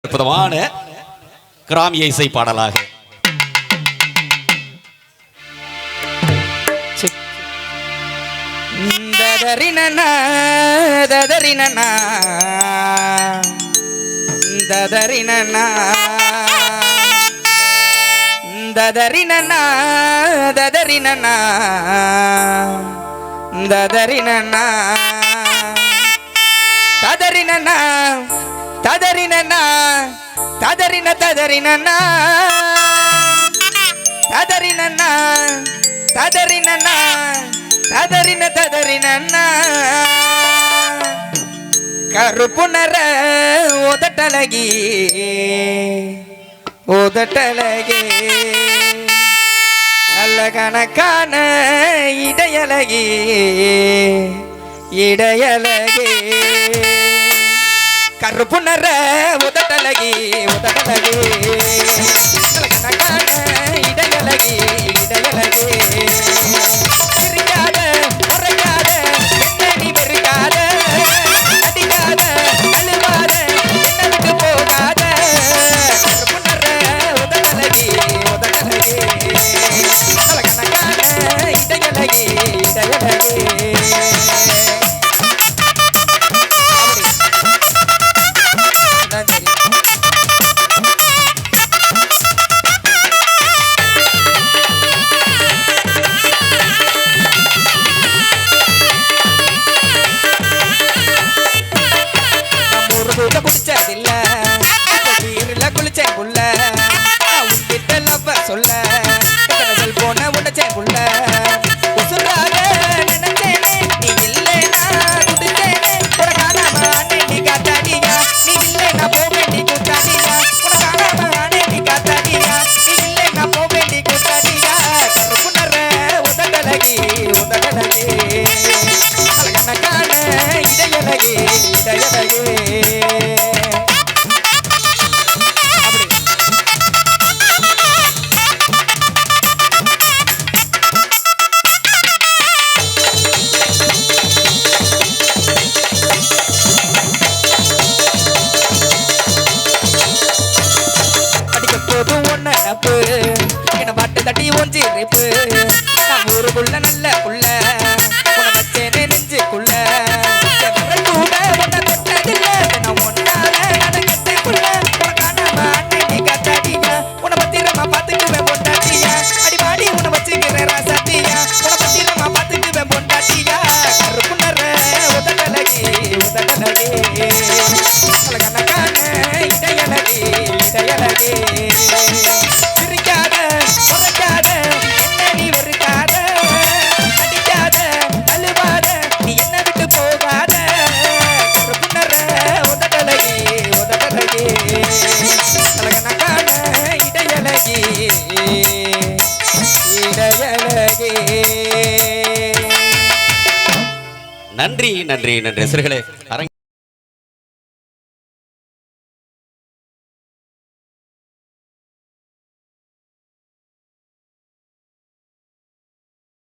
அற்புதமான கிராமிய இசை பாடலாக ததரினனா ததரினனா ததரினனா ததரினனா ததரினனா ததரினனா ததரினனா ததரினனா ததரின ததரினனா ததரினனா ததரினனா ததரின ததரினனா கருப்புணர உதட்டழகி உதட்டழகி நல்ல கணக்கான இடையழகி இடையழகி கருப்புணர உதட்டழகி உதட்டழகி நல்ல கணக்கான இடையழகி இடையழகி சிரிக்காத முறைக்காத என்ன நீ வெறுக்காத அடிக்காத அழுவாத என்ன விட்டு போகாத கருப்புணர உதட்டழகி உதட்டழகி நல்ல கணக்கான இடையழகி இடையழகி குடிச்சதில்ல வீரில் குளிச்சேன் புள்ள உன்கிட்ட லவ் சொல்ல போன உடச்சேன் புள்ள உசுராக நினைச்சேனே நீ இல்லைனா குடிச்சேனே உனக்கானாம ஆனே நீ காத்தாடியா நீ இல்லைனா போவேண்டி கூத்தாடியா உனக்கானாம ஆனே நீ காத்தாடியா நீ இல்லைனா போவேண்டி கூத்தாடியா கருப்புணர உதட்டழகி உதட்டழகி அழகனக்கான இடையழகி இடையழகி என்ன பாட்டு தட்டி ஒஞ்சிருப்பு நான் ஊருக்குள்ள நல்ல புள்ள உன வச்சேனே நெஞ்சுக்குள்ள கூட உன்னை தொட்டதில்ல நான் ஒன்னால நடக்கத்துக்குள்ள உனக்கான அன்னை கத்தாடியா உன பத்திரமா பாத்துக்குவேன் பொண்டாட்டியா அடிவாடி உன வச்சுக்கிறேன் ராசாத்தியா உன பத்திரமா பாத்துக்குவேன் பொண்டாட்டியா கருப்புணர உதட்டழகி உதட்டழகி அழகனக்கான இடையழகி இடையழகி நன்றி நன்றி நன்றி சிறுகளே.